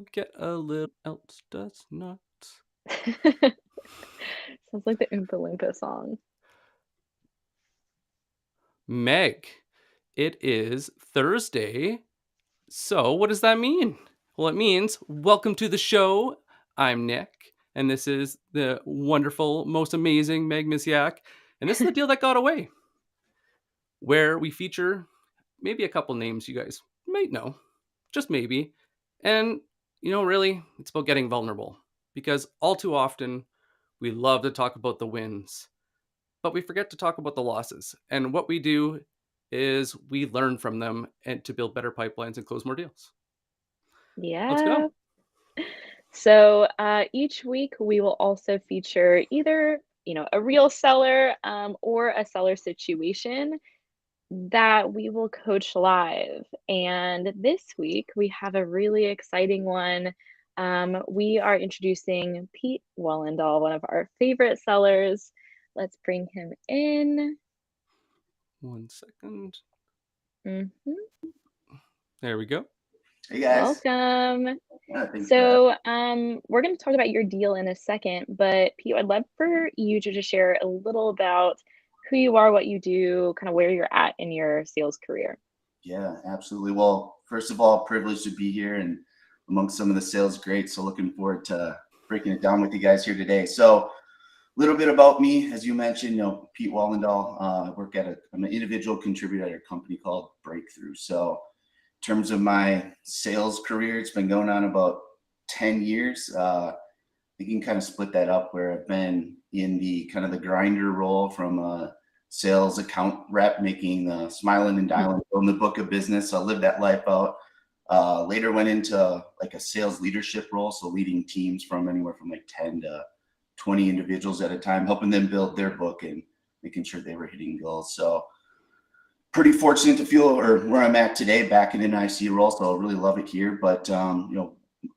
get a little else does not. Sounds like the Oompa Loompa song. Meg, it is Thursday. So, what does that mean? Well, it means welcome to the show. I'm Nick, and this is the wonderful, most amazing Meg Misiak. And this is the deal that got away, where we feature maybe a couple names you guys might know, just maybe. And, really, it's about getting vulnerable because all too often we love to talk about the wins, but we forget to talk about the losses. And what we do is we learn from them and to build better pipelines and close more deals. Let's go. Yeah. So each week we will also feature either, a real seller or a seller situation that we will coach live. And this week we have a really exciting one. We are introducing Pete Wallendahl, one of our favorite sellers. Let's bring him in. 1 second. Mhm. There we go. Hey guys. Welcome. Thanks for that. So, we're going to talk about your deal in a second, but Pete, I'd love for you to just share a little about who you are, what you do, kind of where you're at in your sales career. Yeah, absolutely. Well, first of all, privileged to be here and amongst some of the sales greats. So looking forward to breaking it down with you guys here today. So a little bit about me, as you mentioned, Pete Wallendahl. I'm an individual contributor at a company called Breakthrough. So in terms of my sales career, it's been going on about 10 years. You can kind of split that up where I've been in the kind of the grinder role from a sales account rep, making the smiling and dialing on the book of business. So I lived that life out. Later went into like a sales leadership role, so leading teams from anywhere from like 10 to 20 individuals at a time, helping them build their book and making sure they were hitting goals. So pretty fortunate to feel or where I'm at today, back in an IC role. So I really love it here. But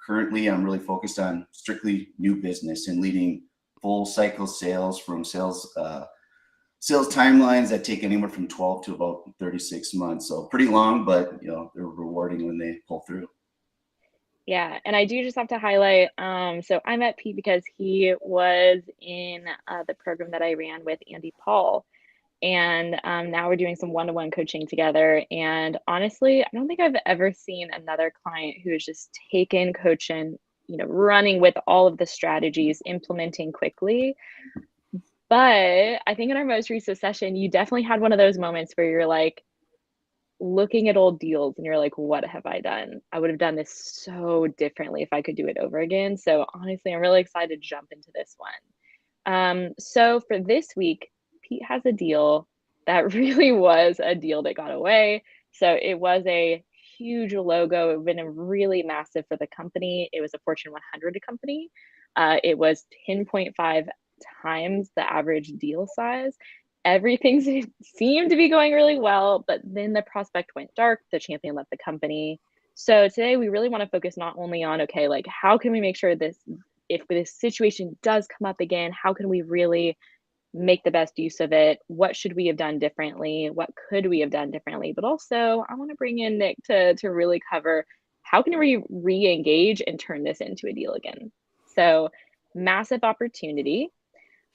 currently I'm really focused on strictly new business and leading full cycle sales from sales timelines that take anywhere from 12 to about 36 months. So pretty long, but they're rewarding when they pull through. Yeah, and I do just have to highlight, so I met Pete because he was in the program that I ran with Andy Paul. And now we're doing some one-to-one coaching together. And honestly, I don't think I've ever seen another client who has just taken coaching, running with all of the strategies, implementing quickly. But I think in our most recent session, you definitely had one of those moments where you're like looking at old deals and you're like, what have I done? I would have done this so differently if I could do it over again. So honestly, I'm really excited to jump into this one. So for this week, Pete has a deal that really was a deal that got away. So it was a huge logo. It would have been really massive for the company. It was a Fortune 100 company. It was 10.5 times the average deal size. Everything seemed to be going really well, but then the prospect went dark. The champion left the company. So today we really want to focus not only on, okay, like how can we make sure this, if this situation does come up again, how can we really make the best use of it? What should we have done differently? What could we have done differently? But also, I want to bring in Nick to really cover how can we re-engage and turn this into a deal again? So massive opportunity.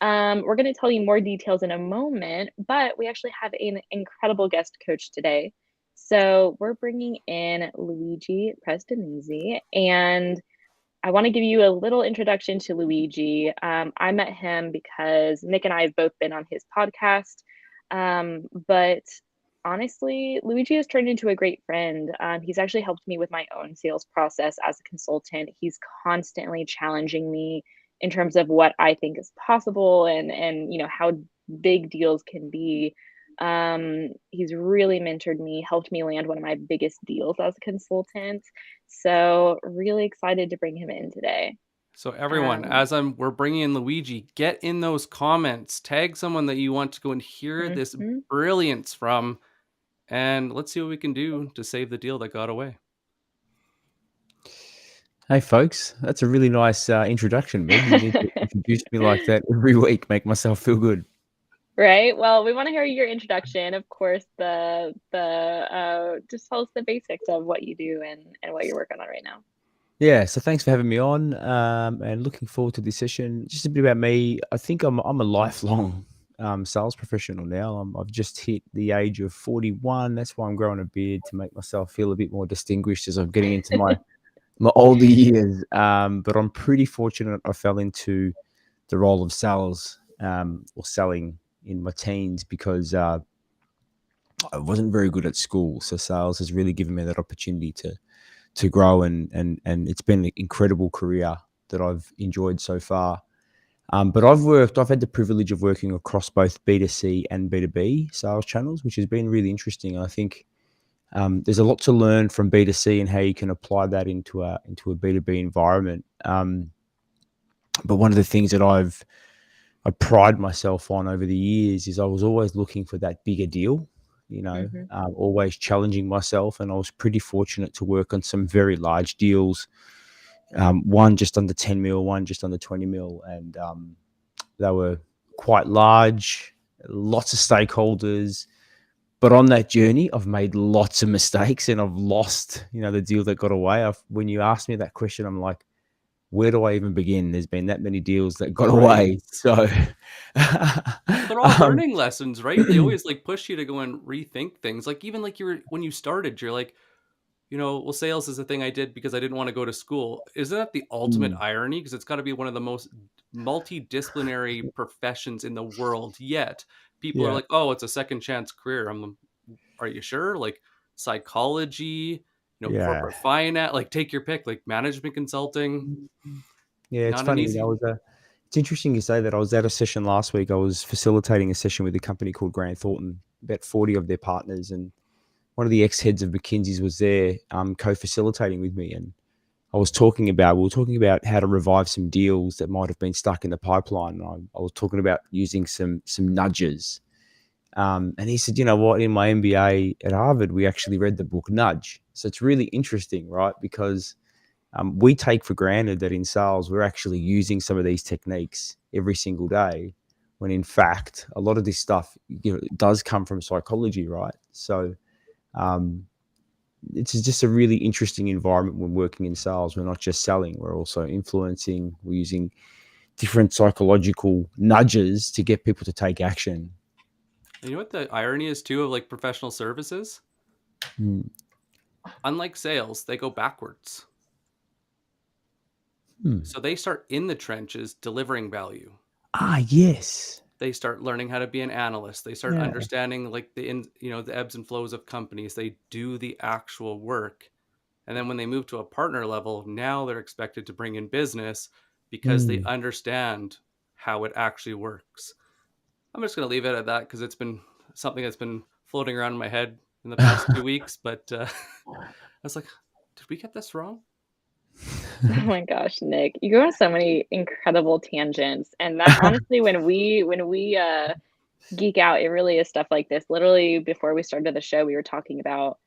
We're going to tell you more details in a moment, but we actually have an incredible guest coach today. So we're bringing in Luigi Prestinenzi, and I want to give you a little introduction to Luigi. I met him because Nick and I have both been on his podcast. But honestly, Luigi has turned into a great friend. He's actually helped me with my own sales process as a consultant. He's constantly challenging me in terms of what I think is possible and how big deals can be. He's really mentored me, helped me land one of my biggest deals as a consultant. So really excited to bring him in today. So everyone, Um, we're bringing in Luigi, get in those comments, tag someone that you want to go and hear this mhm. brilliance from, and let's see what we can do to save the deal that got away. Hey, folks, that's a really nice introduction, Meg. You need to introduce me like that every week, make myself feel good. Right. Well, we want to hear your introduction. Of course, the just tell us the basics of what you do and what you're working on right now. Yeah, so thanks for having me on, and looking forward to this session. Just a bit about me. I think I'm a lifelong sales professional now. I've just hit the age of 41. That's why I'm growing a beard to make myself feel a bit more distinguished as I'm getting into my older years. But I'm pretty fortunate. I fell into the role of sales or selling in my teens because I wasn't very good at school. So sales has really given me that opportunity to grow, and it's been an incredible career that I've enjoyed so far. But I've had the privilege of working across both B2C and B2B sales channels, which has been really interesting. I think there's a lot to learn from B2C and how you can apply that into a B2B environment. But one of the things that I pride myself on over the years is I was always looking for that bigger deal, Hmm. always challenging myself. And I was pretty fortunate to work on some very large deals, one just under 10 mil, one just under 20 mil. And they were quite large, lots of stakeholders. But on that journey, I've made lots of mistakes and I've lost, the deal that got away. When you ask me that question, I'm like, where do I even begin? There's been that many deals that got Right. away. So, Well, they're all um, learning lessons, right? They always like push you to go and rethink things. Like even like you were when you started, you're like, well, sales is a thing I did because I didn't want to go to school. Isn't that the ultimate mm, irony? Because it's got to be one of the most multidisciplinary professions in the world. Yet people are yeah. like, "Oh, it's a second chance career." Are you sure? Like psychology, Yeah. corporate finance, like take your pick. Like management consulting, Yeah, it's not an funny, easy. it's interesting you say that. I was at a session last week. I was facilitating a session with a company called Grant Thornton, about 40 of their partners, and one of the ex-heads of McKinsey's was there, co-facilitating with me, and we were talking about how to revive some deals that might have been stuck in the pipeline. I was talking about using some nudges. And he said, you know what, in my MBA at Harvard, we actually read the book Nudge. So it's really interesting, right? Because we take for granted that in sales, we're actually using some of these techniques every single day, when in fact, a lot of this stuff, it does come from psychology, right? So um, it's just a really interesting environment when working in sales. We're not just selling, we're also influencing, we're using different psychological nudges to get people to take action. And you know what the irony is too of like professional services? Mm. Unlike sales, they go backwards. Hmm. So they start in the trenches delivering value. Ah, yes. They start learning how to be an analyst. They start Yeah. understanding like the ebbs and flows of companies. They do the actual work. And then when they move to a partner level, now they're expected to bring in business because they Mm. understand how it actually works. I'm just going to leave it at that because it's been something that's been floating around in my head in the past 2 weeks. But I was like, did we get this wrong? Oh my gosh, Nick, you go on so many incredible tangents, and that honestly, when we geek out, it really is stuff like this. Literally, before we started the show, we were talking about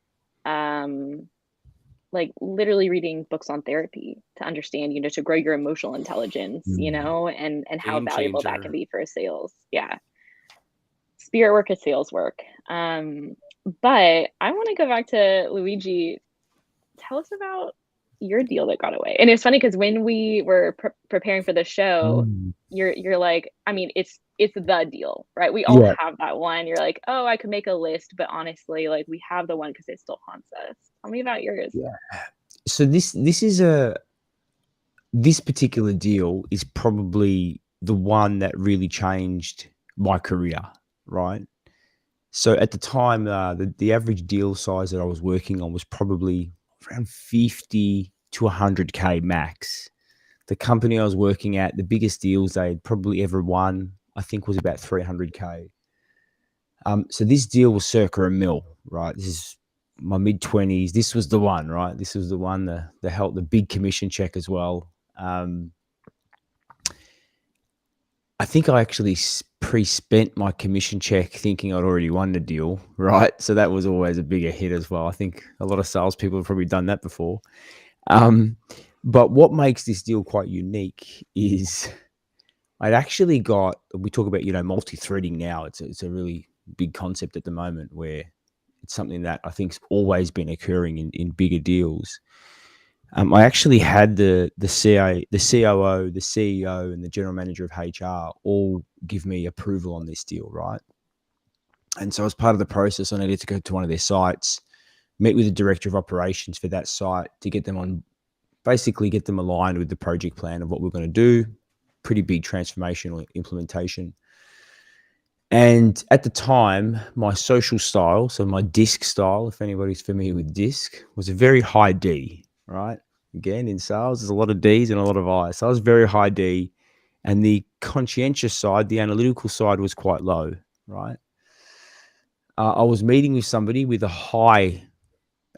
um like literally reading books on therapy to understand, to grow your emotional intelligence, Mm. and how Game valuable that can changer. be for sales. Yeah. Spirit work is sales work. But I want to go back to Luigi. Tell us about your deal that got away. And it's funny because when we were preparing for the show, Mm. you're like, I mean, it's the deal, right? We all Yeah. have that one. You're like, oh, I could make a list, but honestly, like we have the one because it still haunts us. Tell me about yours. Yeah. So this particular deal is probably the one that really changed my career, right? So at the time, the average deal size that I was working on was probably around 50 to 100K max. The company I was working at, the biggest deals they'd probably ever won, I think, was about 300K. So this deal was circa a mil, right? This is my mid 20s. This was the one, right? This was the one, the help, the big commission check as well. I think I actually pre-spent my commission check thinking I'd already won the deal, right? So that was always a bigger hit as well. I think a lot of salespeople have probably done that before. Um, but what makes this deal quite unique is I'd actually got. We talk about multi-threading now. It's a really big concept at the moment where it's something that I think's always been occurring in bigger deals. I actually had the CA, the COO, the CEO, and the general manager of HR all give me approval on this deal, right? And so as part of the process, I needed to go to one of their sites, meet with the director of operations for that site to get them on, basically get them aligned with the project plan of what we're going to do. Pretty big transformational implementation. And at the time, my social style, so my disc style, if anybody's familiar with disc, was a very high D, right? Again, in sales, there's a lot of D's and a lot of I's. So I was very high D, and the conscientious side, the analytical side, was quite low, right? I was meeting with somebody with a high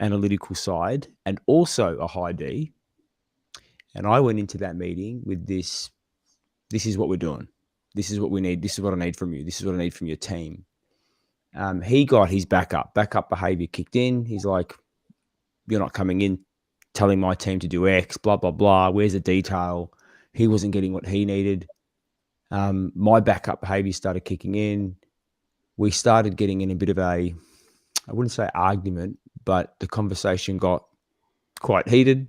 analytical side and also a high D. And I went into that meeting with this is what we're doing. This is what we need. This is what I need from you. This is what I need from your team. He got his backup behavior kicked in. He's like, you're not coming in telling my team to do X, blah, blah, blah. Where's the detail? He wasn't getting what he needed. My backup behavior started kicking in. We started getting in a bit of a, I wouldn't say argument, but the conversation got quite heated.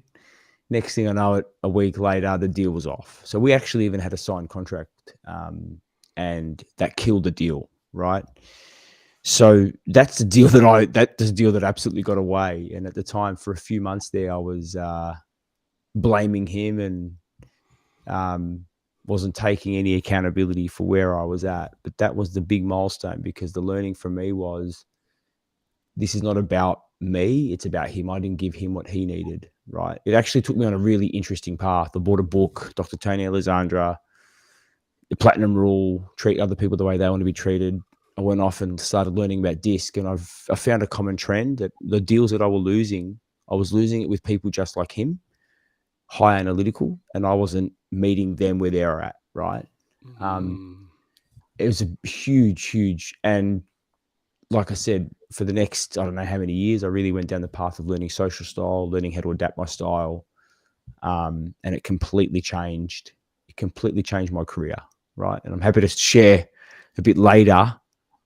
Next thing I know it, a week later, the deal was off. So we actually even had a signed contract, and that killed the deal, right? So that's the deal that's the deal that absolutely got away. And at the time, for a few months there, I was blaming him and wasn't taking any accountability for where I was at. But that was the big milestone, because the learning from me was, this is not about me, it's about him. I didn't give him what he needed, right? It actually took me on a really interesting path. I bought a book, Dr. Tony Alexandra, The Platinum Rule, Treat Other People the way they want to be treated. I went off and started learning about DISC, and I found a common trend that the deals that I was losing it with people just like him, high analytical, and I wasn't meeting them where they're at, right? It was a huge, and like I said, for the next, I don't know how many years, I really went down the path of learning social style, learning how to adapt my style. And it completely changed. It completely changed my career, right? And I'm happy to share a bit later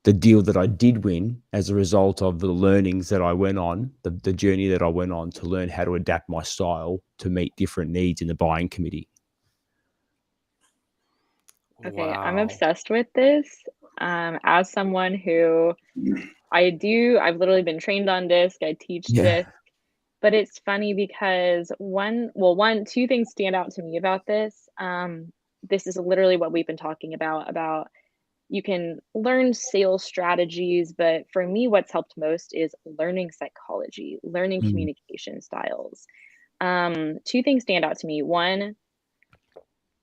the deal that I did win as a result of the learnings that I went on, the journey that I went on to learn how to adapt my style to meet different needs in the buying committee. Okay, I'm Wow. obsessed with this. As someone who I've literally been trained on disc, I teach disc, but it's funny because two things stand out to me about this. This is literally what we've been talking about you can learn sales strategies, but for me, what's helped most is learning psychology, learning communication styles. Two things stand out to me. One,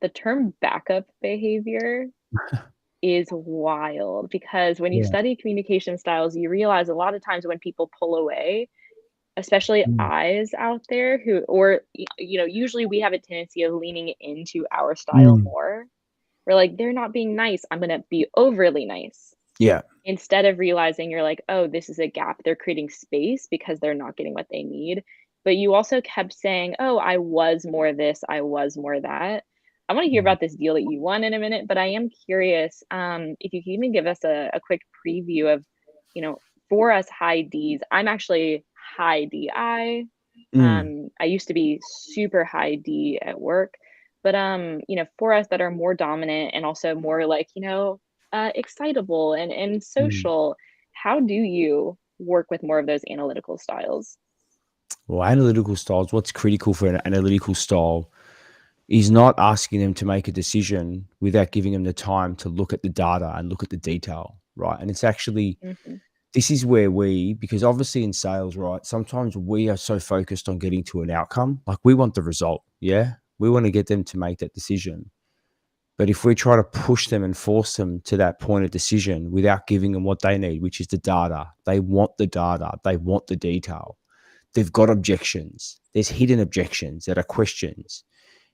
the term backup behavior is wild, because when you study communication styles, you realize a lot of times when people pull away, especially eyes out there usually we have a tendency of leaning into our style more. We're like, they're not being nice, I'm gonna be overly nice. Yeah. Instead of realizing you're like, oh, this is a gap. They're creating space because they're not getting what they need. But you also kept saying, oh, I was more this, I was more that. I want to hear about this deal that you won in a minute, but I am curious if you can even give us a quick preview of, for us high Ds, I'm actually high DI. I used to be super high D at work, but for us that are more dominant and also more like, excitable and social, how do you work with more of those analytical styles? Well, analytical styles, what's critical for an analytical style is not asking them to make a decision without giving them the time to look at the data and look at the detail, right? And it's actually, this is where because obviously in sales, right, sometimes we are so focused on getting to an outcome. Like, we want the result. Yeah. We want to get them to make that decision. But if we try to push them and force them to that point of decision without giving them what they need, which is the data, they want the data, they want the detail. They've got objections. There's hidden objections that are questions.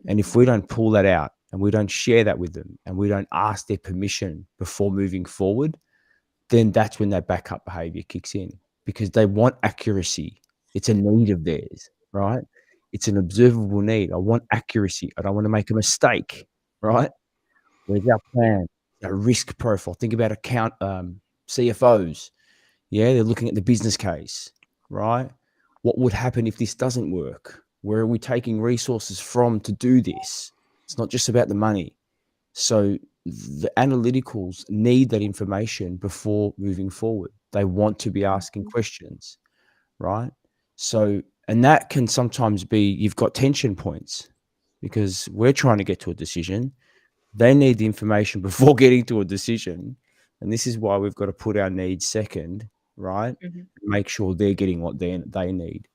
And if we don't pull that out and we don't share that with them and we don't ask their permission before moving forward, then that's when that backup behavior kicks in, because they want accuracy. It's a need of theirs, right? It's an observable need. I want accuracy. I don't want to make a mistake, right? Where's our plan? A risk profile. Think about account CFOs. Yeah, they're looking at the business case, right? What would happen if this doesn't work? Where are we taking resources from to do this? It's not just about the money. So the analyticals need that information before moving forward. They want to be asking questions, right? So, and that can sometimes be, you've got tension points because we're trying to get to a decision. They need the information before getting to a decision. And this is why we've got to put our needs second, right? Make sure they're getting what they need.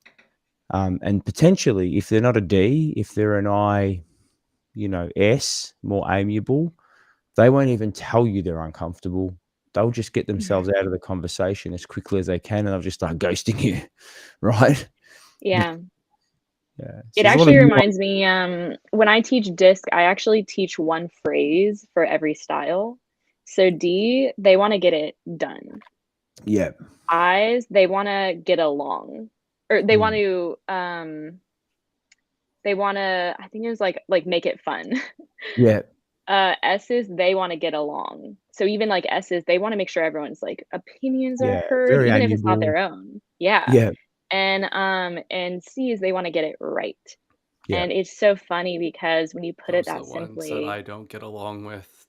And potentially, if they're not a D, if they're an I, S, more amiable, they won't even tell you they're uncomfortable. They'll just get themselves out of the conversation as quickly as they can, and they'll just start ghosting you, right? Yeah. Yeah. So It there's a lot of actually reminds me, when I teach disc, I actually teach one phrase for every style. So D, they want to get it done. yeah. I's, they want to get along, or they want to, I think it was like make it fun. Yeah. S's, they want to get along. So even like S's, they want to make sure everyone's like opinions are Yeah. heard, Very even if it's not amiable. their own. Yeah. Yeah. And C's, they want to get it right. Yeah. And it's so funny because when you put it Those are that the ones that I simply, don't get along with.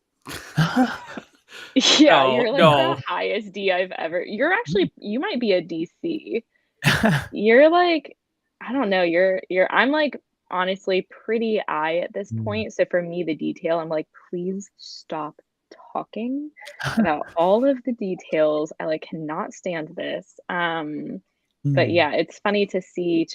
yeah, No, you're like no. the highest D I've ever. You're actually, you might be a DC. You're like, I don't know, I'm like honestly pretty I at this point. So for me, the detail, I'm like, please stop talking about all of the details. I like cannot stand this. But yeah, it's funny to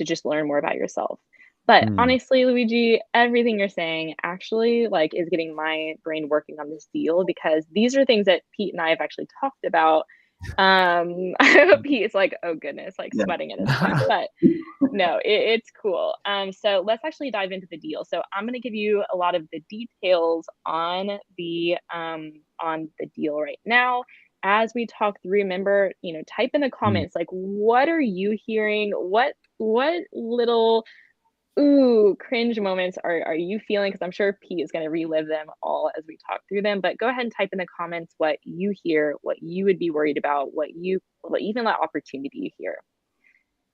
just learn more about yourself. But honestly, Luigi, everything you're saying actually like is getting my brain working on this deal, because these are things that Pete and I have actually talked about. Pete's like, oh goodness, like sweating in his palm. But no, it's cool. So let's actually dive into the deal. So I'm going to give you a lot of the details on the deal right now. As we talk through, remember, type in the comments, like, what are you hearing? What little cringe moments are you feeling? Because I'm sure Pete is going to relive them all as we talk through them. But go ahead and type in the comments what you hear, what you would be worried about, even that opportunity you hear.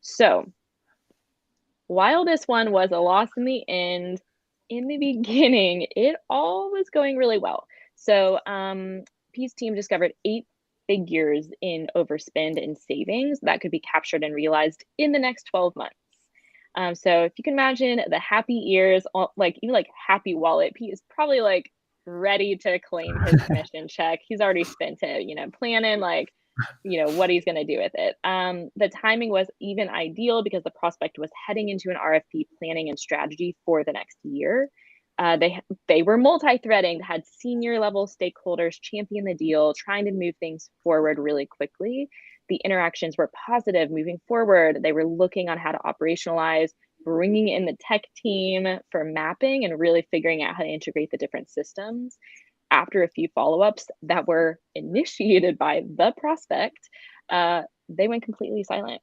So while this one was a loss in the end, in the beginning, it all was going really well. So Pete's team discovered 8 figures in overspend and savings that could be captured and realized in the next 12 months. So if you can imagine the happy ears, like even like happy wallet, Pete is probably like ready to claim his commission check. He's already spent it, planning like, what he's going to do with it. The timing was even ideal because the prospect was heading into an RFP planning and strategy for the next year. They were multi-threading, had senior level stakeholders champion the deal, trying to move things forward really quickly. The interactions were positive moving forward. They were looking on how to operationalize, bringing in the tech team for mapping and really figuring out how to integrate the different systems. After a few follow-ups that were initiated by the prospect, they went completely silent.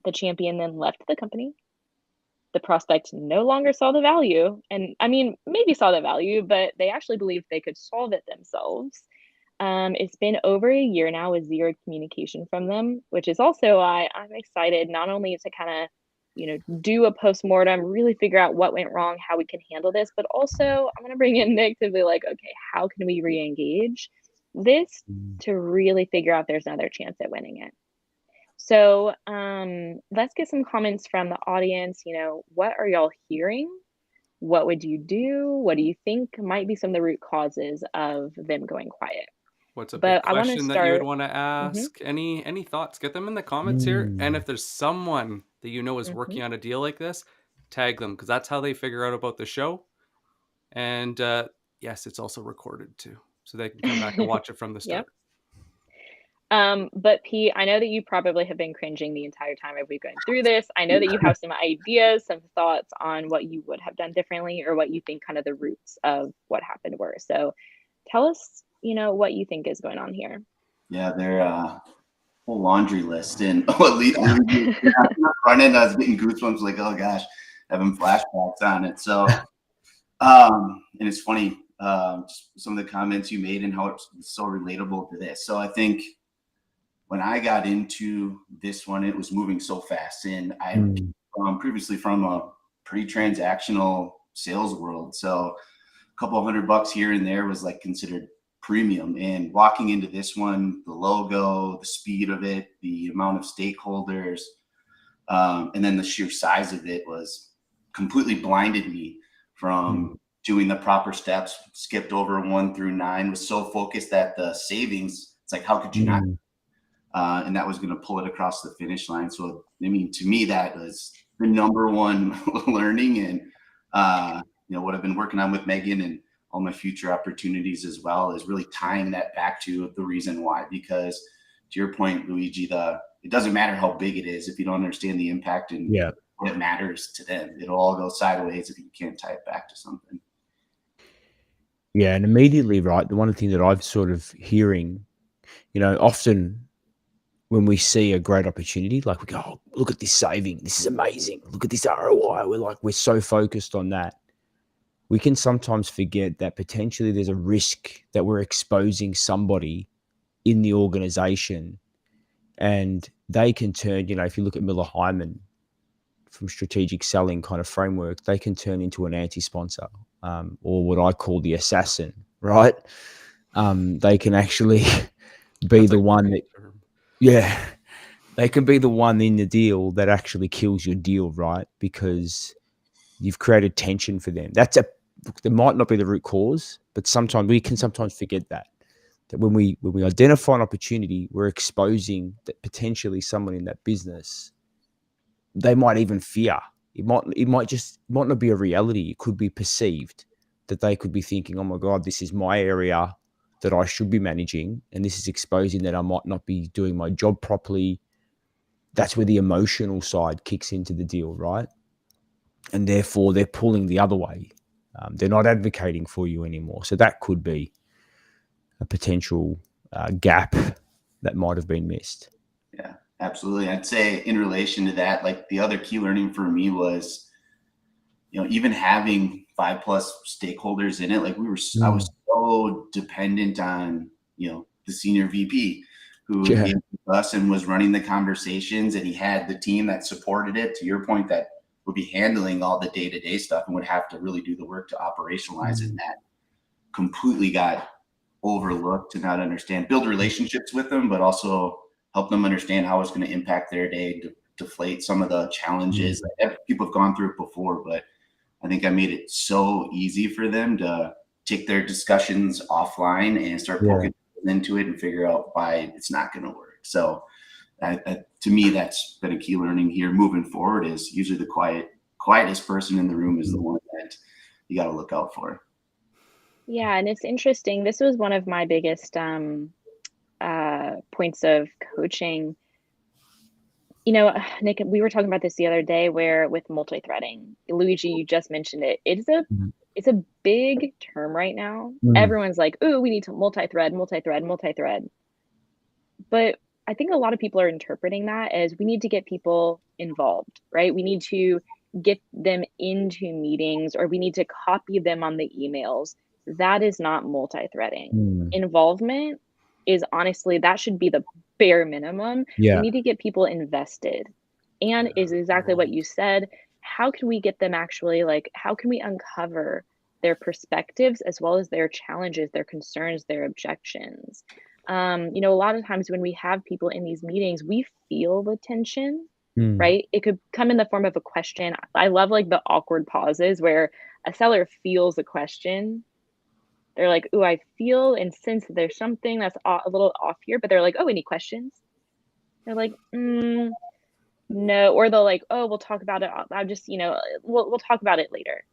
The champion then left the company. The prospect no longer saw the value, and I mean, maybe saw the value, but they actually believed they could solve it themselves. It's been over a year now with zero communication from them, which is also why I'm excited not only to kind of, do a postmortem, really figure out what went wrong, how we can handle this, but also I'm going to bring in Nick to be like, okay, how can we re-engage this to really figure out there's another chance at winning it? So let's get some comments from the audience. What are y'all hearing? What would you do? What do you think might be some of the root causes of them going quiet? What's a big But I want to question that you would start. want to ask? Any thoughts? Get them in the comments here. And if there's someone that is working on a deal like this, tag them, because that's how they figure out about the show. And yes, it's also recorded too, so they can come back and watch it from the start. But Pete, I know that you probably have been cringing the entire time as we've gone through this. I know that you have some ideas, some thoughts on what you would have done differently, or what you think kind of the roots of what happened were. So tell us, what you think is going on here. Yeah, they're whole laundry list, and running. I was getting goosebumps, like, oh gosh, having flashbacks on it. So, and it's funny, just some of the comments you made and how it's so relatable to this. So I think when I got into this one, it was moving so fast, and I previously from a pretty transactional sales world. So a couple $100 here and there was like considered premium. And walking into this one, the logo, the speed of it, the amount of stakeholders, and then the sheer size of it was completely blinded me from doing the proper steps, skipped over 1 through 9, was so focused at the savings. It's like, how could you not? And that was going to pull it across the finish line. So, I mean, to me, that was the number one learning. And, what I've been working on with Megan and all my future opportunities as well is really tying that back to the reason why. Because to your point, Luigi, it doesn't matter how big it is if you don't understand the impact and what it matters to them. It'll all go sideways if you can't tie it back to something. Yeah, and immediately, right, the one thing that I've sort of hearing, often when we see a great opportunity, like we go, oh, look at this saving, this is amazing. Look at this ROI. We're so focused on that. We can sometimes forget that potentially there's a risk that we're exposing somebody in the organization, and they can turn, if you look at Miller Hyman from strategic selling kind of framework, they can turn into an anti-sponsor, or what I call the assassin, right? They can actually be the one that, they can be the one in the deal that actually kills your deal, right? Because you've created tension for them. There might not be the root cause, but sometimes we can forget that when we identify an opportunity, we're exposing that potentially someone in that business, they might even fear. It might not be a reality. It could be perceived that they could be thinking, oh my God, this is my area that I should be managing, and this is exposing that I might not be doing my job properly. That's where the emotional side kicks into the deal, right? And therefore they're pulling the other way. They're not advocating for you anymore. So that could be a potential gap that might have been missed. Yeah, absolutely. I'd say in relation to that, like the other key learning for me was, even having 5+ stakeholders in it, like I was so dependent on, the senior VP who engaged with us and was running the conversations, and he had the team that supported it, to your point, that would be handling all the day-to-day stuff and would have to really do the work to operationalize it. And that completely got overlooked, to not understand, build relationships with them, but also help them understand how it's going to impact their day, to deflate some of the challenges. Like, people have gone through it before, but I think I made it so easy for them to take their discussions offline and start poking into it and figure out why it's not going to work. So to me, that's been a key learning here moving forward, is usually the quietest person in the room is the one that you got to look out for. Yeah, and it's interesting. This was one of my biggest points of coaching. Nick, we were talking about this the other day, where with multi-threading, Luigi, you just mentioned it. It's a big term right now. Everyone's like, "Ooh, we need to multi-thread, multi-thread, multi-thread." But I think a lot of people are interpreting that as we need to get people involved, right? We need to get them into meetings, or we need to copy them on the emails. That is not multi-threading. Involvement is, honestly, that should be the bare minimum. We need to get people invested. And is exactly what you said. How can we get them actually, how can we uncover their perspectives as well as their challenges, their concerns, their objections? A lot of times when we have people in these meetings, we feel the tension, right? It could come in the form of a question. I love the awkward pauses where a seller feels a question. They're like, "Ooh, I feel and sense that there's something that's a little off here," but they're like, "Oh, any questions?" They're like, "No," or they'll like, "Oh, we'll talk about it. I'll just, we'll talk about it later."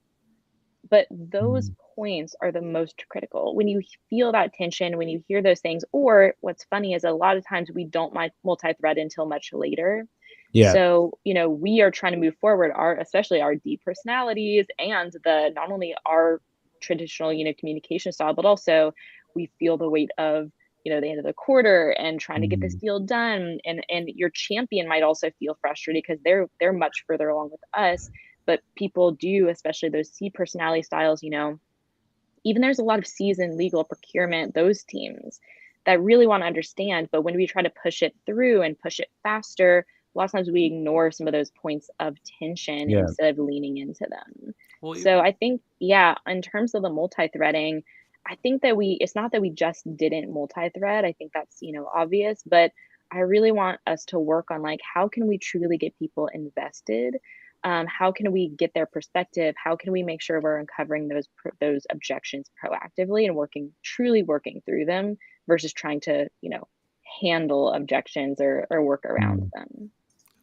But those points are the most critical. When you feel that tension, when you hear those things, or what's funny is a lot of times we don't multi-thread until much later. So, we are trying to move forward, especially our D personalities, and not only our traditional, communication style, but also we feel the weight of, the end of the quarter and trying to get this deal done. And your champion might also feel frustrated because they're much further along with us. But people do, especially those C personality styles, even there's a lot of C's in legal, procurement, those teams that really want to understand. But when we try to push it through and push it faster, a lot of times we ignore some of those points of tension Yeah. instead of leaning into them. Well, So I think, yeah, in terms of the multi-threading, I think that it's not that we just didn't multi-thread. I think that's, obvious, but I really want us to work on like how can we truly get people invested? How can we get their perspective? How can we make sure we're uncovering those objections proactively and truly working through them versus trying to, handle objections or work around Mm. them.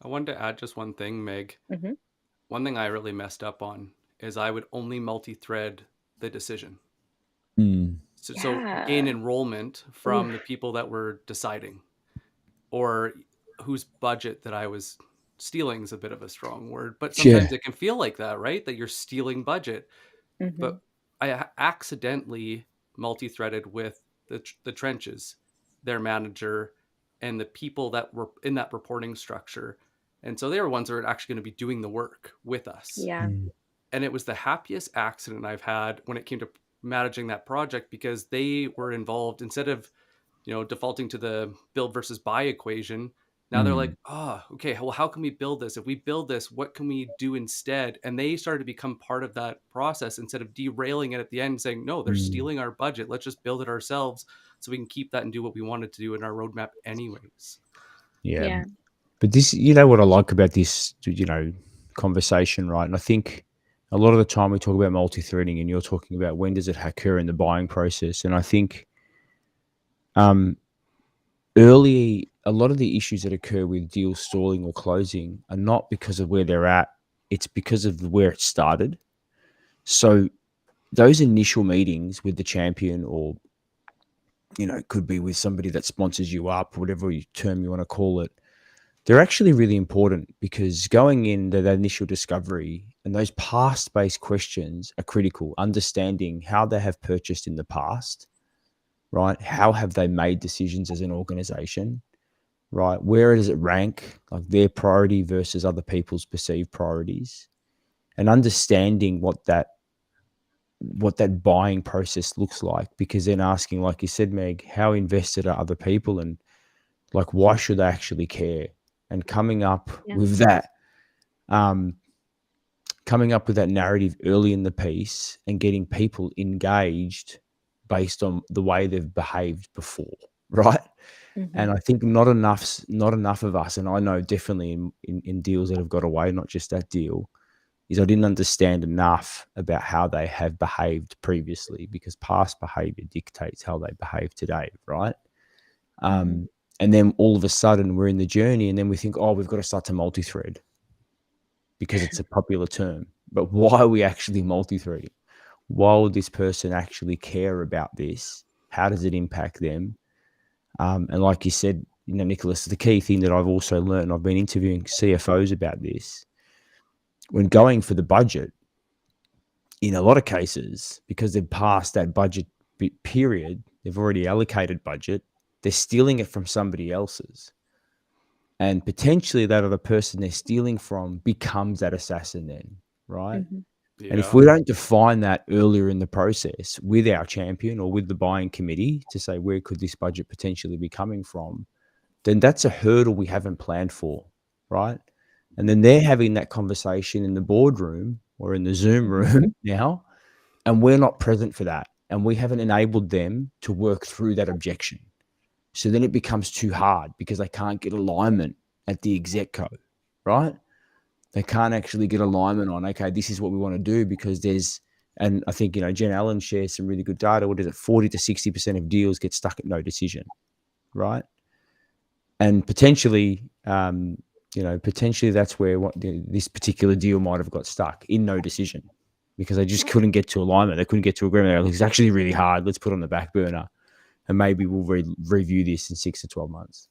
I wanted to add just one thing, Meg. Hmm. One thing I really messed up on is I would only multi-thread the decision. Mm. So gain Yeah. enrollment from the Oof. people that were deciding, or whose budget that I was stealing is a bit of a strong word, but sometimes Yeah. it can feel like that, right? That you're stealing budget. Hmm. But I accidentally multi-threaded with the trenches, their manager, and the people that were in that reporting structure. And so they were ones that were actually going to be doing the work with us. Yeah. Mm. And it was the happiest accident I've had when it came to managing that project, because they were involved instead of, defaulting to the build versus buy equation. Now they're like, Mm. oh, okay, well, how can we build this? If we build this, what can we do instead? And they started to become part of that process instead of derailing it at the end, saying, no, they're Mm. stealing our budget. Let's just build it ourselves so we can keep that and do what we wanted to do in our roadmap anyways. Yeah. Yeah. But this, what I like about this, conversation, right? And I think a lot of the time we talk about multi-threading, and you're talking about when does it occur in the buying process. And I think um, early, a lot of the issues that occur with deals stalling or closing are not because of where they're at; it's because of where it started. So those initial meetings with the champion, or it could be with somebody that sponsors you up, whatever term you want to call it, they're actually really important, because going into that initial discovery and those past based questions are critical. Understanding how they have purchased in the past, right? How have they made decisions as an organization, right? Where does it rank, like their priority versus other people's perceived priorities, and understanding what that buying process looks like, because then asking, like you said, Meg, how invested are other people, and like why should they actually care, and Yeah. um, coming up with that narrative early in the piece and getting people engaged based on the way they've behaved before, right? Hmm. And I think not enough of us, and I know definitely in deals that have got away, not just that deal, is I didn't understand enough about how they have behaved previously, because past behavior dictates how they behave today, right? Hmm. And then all of a sudden we're in the journey, and then we think, oh, we've got to start to multi-thread because it's a popular term. But why are we actually multi-threading? Why would this person actually care about this? How does it impact them? And like you said, Nicholas, the key thing that I've also learned, and I've been interviewing CFOs about this, when going for the budget, in a lot of cases, because they've passed that budget period, they've already allocated budget, they're stealing it from somebody else's. And potentially that other person they're stealing from becomes that assassin then, right? Hmm. And if Yeah. we don't define that earlier in the process with our champion or with the buying committee to say, where could this budget potentially be coming from, then that's a hurdle we haven't planned for, right? And then they're having that conversation in the boardroom or in the Zoom Hmm. room now, and we're not present for that. And we haven't enabled them to work through that objection. So then it becomes too hard because they can't get alignment at the exec right? They can't actually get alignment on, okay, this is what we want to do, because and I think, Jen Allen shares some really good data. What is it? 40 to 60% of deals get stuck at no decision, right? And potentially that's where this particular deal might have got stuck in no decision, because they just couldn't get to alignment. They couldn't get to agreement. They're like, it's actually really hard. Let's put it on the back burner, and maybe we'll review this in 6 to 12 months.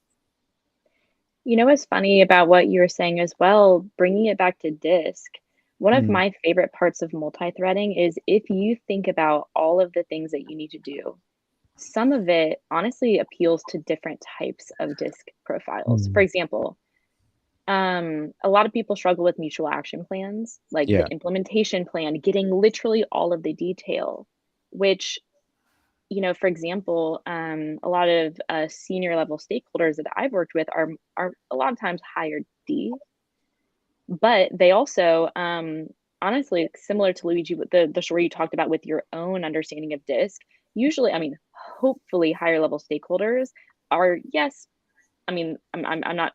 What's funny about what you were saying as well, bringing it back to disk, one of Mm. my favorite parts of multi-threading is if you think about all of the things that you need to do, some of it honestly appeals to different types of disk profiles. For Mm. example, a lot of people struggle with mutual action plans, like the Yeah. implementation plan, getting literally all of the detail, which, for example, a lot of senior level stakeholders that I've worked with are a lot of times hired D. But they also, honestly, similar to Luigi, with the story you talked about with your own understanding of DISC, usually, I mean, hopefully higher level stakeholders are, yes, I mean, I'm not,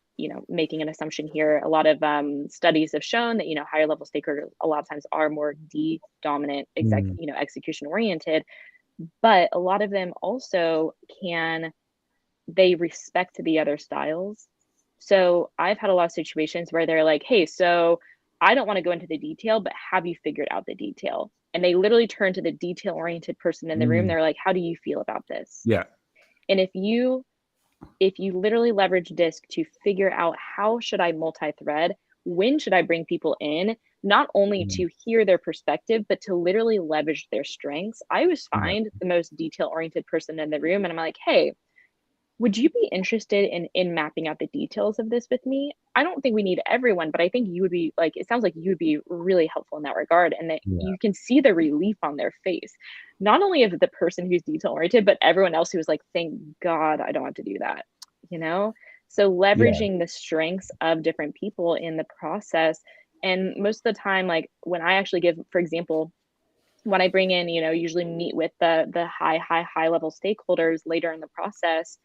making an assumption here. A lot of studies have shown that, higher level stakeholders a lot of times are more D dominant, Mm. execution oriented, but a lot of them also they respect the other styles. So I've had a lot of situations where they're like, hey, so I don't want to go into the detail, but have you figured out the detail? And they literally turn to the detail oriented person in the room. Mm. They're like, how do you feel about this? Yeah. And if you literally leverage DISC to figure out how should I multi-thread, when should I bring people in, not only Mm. to hear their perspective, but to literally leverage their strengths. I always Yeah. find the most detail-oriented person in the room, and I'm like, hey, would you be interested in mapping out the details of this with me? I don't think we need everyone, but I think you would be like, it sounds like you would be really helpful in that regard, and that Yeah. you can see the relief on their face, not only of the person who's detail oriented, but everyone else who's like, thank God I don't have to do that, you know? So Yeah. leveraging the strengths of different people in the process. And most of the time, like when I actually give, for example, when I bring in, usually meet with the high level stakeholders later in the process,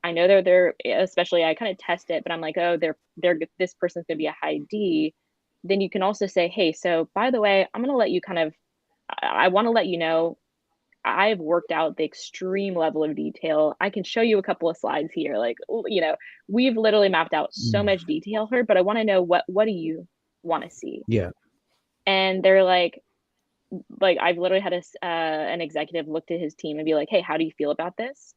I know they're especially I kind of test it, but I'm like, oh, they're this person's gonna be a high D. Then you can also say, hey, so by the way, I'm gonna let you kind of I want to let you know I've worked out the extreme level of detail. I can show you a couple of slides here. Like, we've literally mapped out so Mm. much detail here, but I want to know what do you want to see? Yeah. And they're like I've literally had an executive look to his team and be like, hey, how do you feel about this?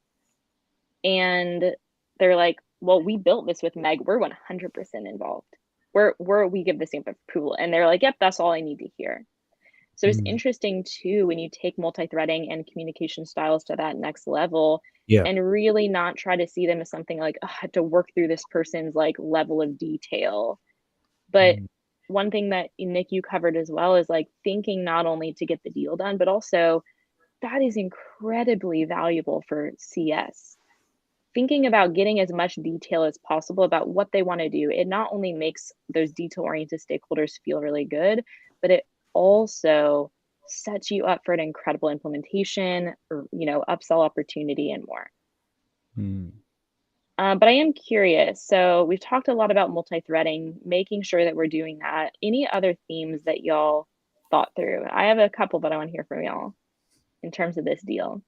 And they're like, well, we built this with Meg. We're 100% involved. We give the stamp of approval. And they're like, yep, that's all I need to hear. So it's Mm. interesting too when you take multi-threading and communication styles to that next level Yeah. and really not try to see them as something like, oh, I have to work through this person's like level of detail. But Mm. one thing that Nick, you covered as well is like thinking not only to get the deal done, but also that is incredibly valuable for CS. Thinking about getting as much detail as possible about what they want to do, it not only makes those detail-oriented stakeholders feel really good, but it also sets you up for an incredible implementation or, upsell opportunity and more. Mm. But I am curious. So we've talked a lot about multi-threading, making sure that we're doing that. Any other themes that y'all thought through? I have a couple that I want to hear from y'all in terms of this deal.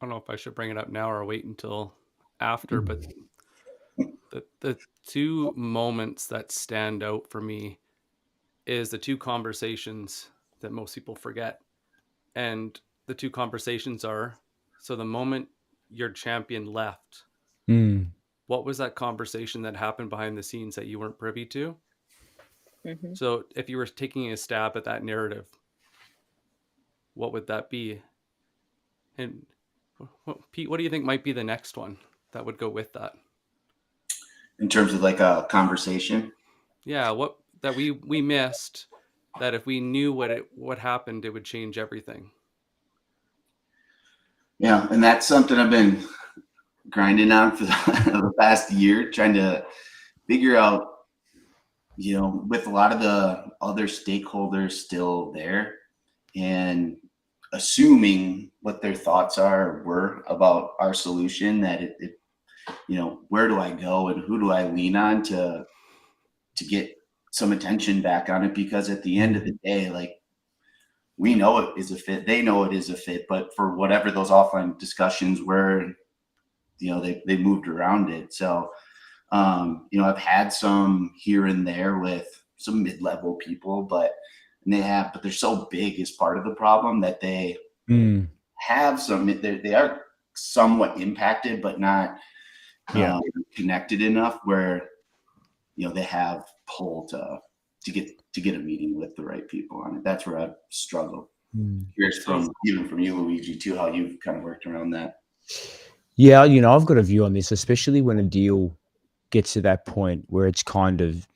I don't know if I should bring it up now or wait until after, but the two moments that stand out for me is the two conversations that most people forget. And the two conversations are, so the moment your champion left, Mm. what was that conversation that happened behind the scenes that you weren't privy to? Mm-hmm. So if you were taking a stab at that narrative, what would that be? And Pete, what do you think might be the next one that would go with that? In terms of like a conversation. Yeah, what that we missed, that if we knew what happened, it would change everything. Yeah, and that's something I've been grinding on for the past year, trying to figure out, with a lot of the other stakeholders still there, and assuming what their thoughts were about our solution, that where do I go and who do I lean on to get some attention back on it? Because at the end of the day, like, we know it is a fit, they know it is a fit, but for whatever those offline discussions were, they moved around it. So I've had some here and there with some mid-level people, but they're so big as part of the problem that they Mm. have they are somewhat impacted, but not Yeah. connected enough where they have pull to get a meeting with the right people on it. That's where I've struggled. Mm. Here's So even from you, Luigi, too, how you've kind of worked around that. Yeah, I've got a view on this, especially when a deal gets to that point where it's kind of,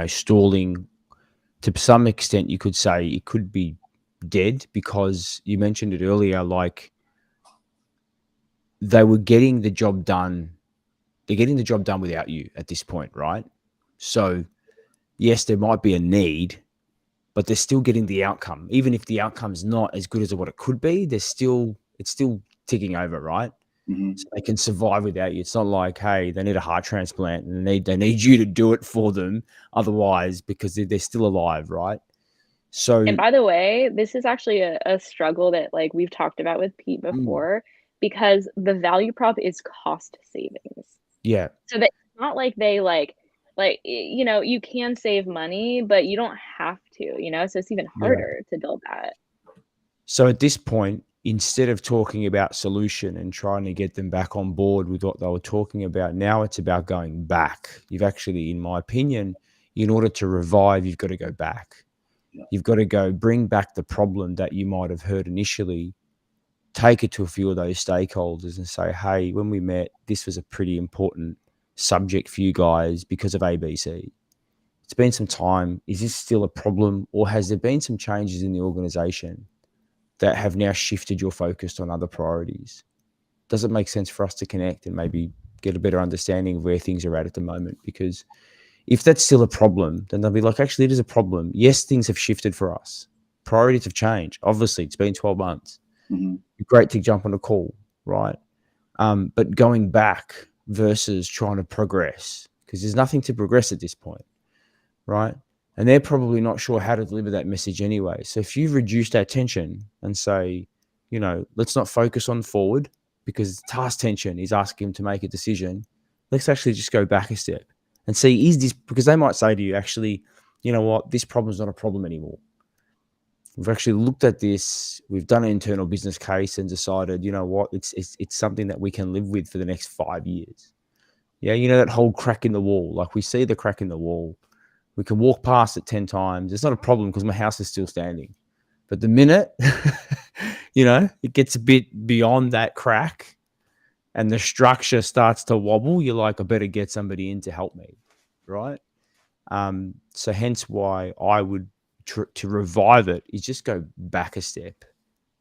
stalling. To some extent, you could say it could be dead, because you mentioned it earlier, like they were getting the job done they're getting the job done without you at this point, right? So yes, there might be a need, but they're still getting the outcome. Even if the outcome's not as good as what it could be, it's still ticking over, right? Mhm. So they can survive without you. It's not like, hey, they need a heart transplant and they need you to do it for them, otherwise, because they're still alive, right? So And by the way, this is actually a struggle that like we've talked about with Pete before because the value prop is cost savings. yeah, So that it's not like they you know, you can save money, but you don't have to, you know? So it's even yeah. harder to build that. So at this point, instead of talking about solution and trying to get them back on board with what they were talking about, now it's about going back. You've actually, in my opinion, in order to revive, you've got to go back. Yeah. You've got to go bring back the problem that you might have heard initially, take it to a few of those stakeholders and say, hey, when we met, this was a pretty important subject for you guys because of ABC. It's been some time. Is this still a problem, or has there been some changes in the organization that have now shifted your focus on other priorities? Does it make sense for us to connect and maybe get a better understanding of where things are at the moment? Because if that's still a problem, then they'll be like, actually, it is a problem. Yes, things have shifted for us. Priorities have changed. Obviously, it's been 12 months. Mhm. Great to jump on a call, right? But going back versus trying to progress, because there's nothing to progress at this point, right? And they're probably not sure how to deliver that message anyway. So if you reduce that tension and say, let's not focus on forward because task tension is asking them to make a decision. Let's actually just go back a step and see, is this, because they might say to you, actually, you know what, this problem's not a problem anymore. We've actually looked at this. We've done an internal business case and decided, you know what, it's something that we can live with for the next 5 years. Yeah, that whole crack in the wall. Like we see the crack in the wall. We can walk past it 10 times. It's not a problem because my house is still standing. But the minute, it gets a bit beyond that crack and the structure starts to wobble, you're like, I better get somebody in to help me, right? So hence why I would, to revive it, is just go back a step.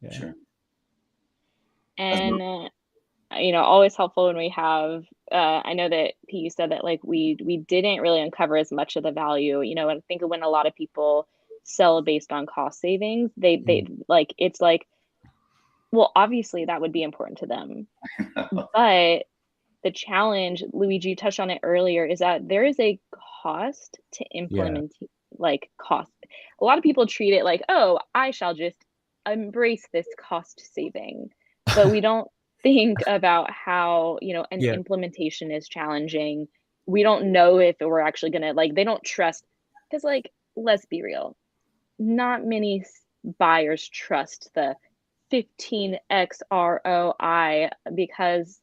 Yeah. Sure. And you know, always helpful when we have I know that Pete, you said that like we didn't really uncover as much of the value, you know, and I think when a lot of people sell based on cost savings, they like it's like, well, obviously that would be important to them. But the challenge, Luigi, you touched on it earlier, is that there is a cost to Yeah. implement, like cost. A lot of people treat it like, oh, I shall just embrace this cost saving. But we don't think about how, you know, an Yeah. implementation is challenging. We don't know if we're actually gonna like they don't trust because like let's be real, not many buyers trust the 15x ROI because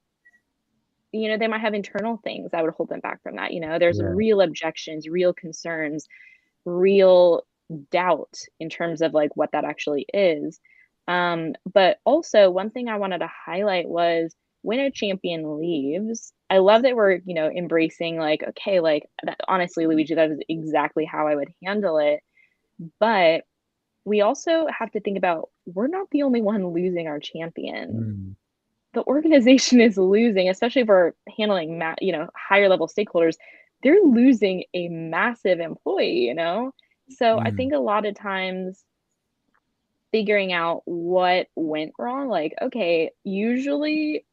you know, they might have internal things that would hold them back from that, you know? There's Yeah. real objections, real concerns, real doubt in terms of, like, what that actually is. But also one thing I wanted to highlight was when a champion leaves, I love that we're, you know, embracing, like, okay, like, that honestly, Luigi, that is exactly how I would handle it. But we also have to think about we're not the only one losing our champion. Mm. The organization is losing, especially if we're handling you know, higher level stakeholders, they're losing a massive employee, you know? So I Mm. think a lot of times figuring out what went wrong, like, okay, usually,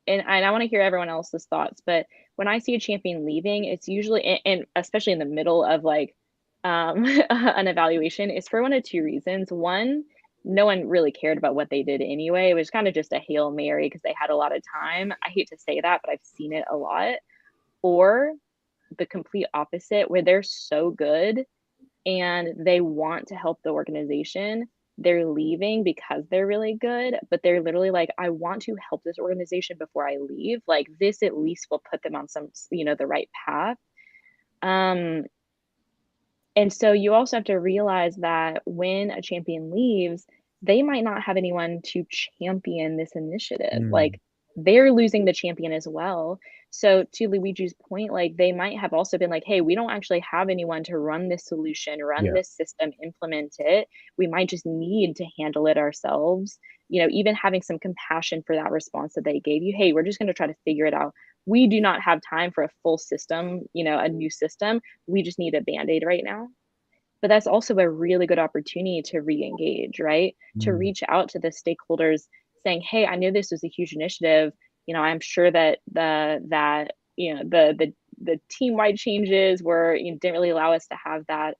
and I want to hear everyone else's thoughts, but when I see a champion leaving, it's usually, and especially in the middle of like an evaluation, is for one of two reasons. One, no one really cared about what they did anyway. It was kind of just a Hail Mary because they had a lot of time. I hate to say that, but I've seen it a lot. Or the complete opposite, where they're so good and they want to help the organization. They're leaving because they're really good, but they're literally like, I want to help this organization before I leave. Like this at least will put them on some, you know, the right path. Um, and so you also have to realize that when a champion leaves, they might not have anyone to champion this initiative. Mm. Like they're losing the champion as well. So to Luigi's point, like they might have also been like, hey, we don't actually have anyone to run this solution, run Yeah. this system, implement it. We might just need to handle it ourselves. Even having some compassion for that response that they gave you. Hey, we're just going to try to figure it out. We do not have time for a full system, a new system. We just need a band-aid right now. But that's also a really good opportunity to re-engage, right? To reach out to the stakeholders saying, hey, I know this was a huge initiative. I'm sure that the team-wide changes were didn't really allow us to have that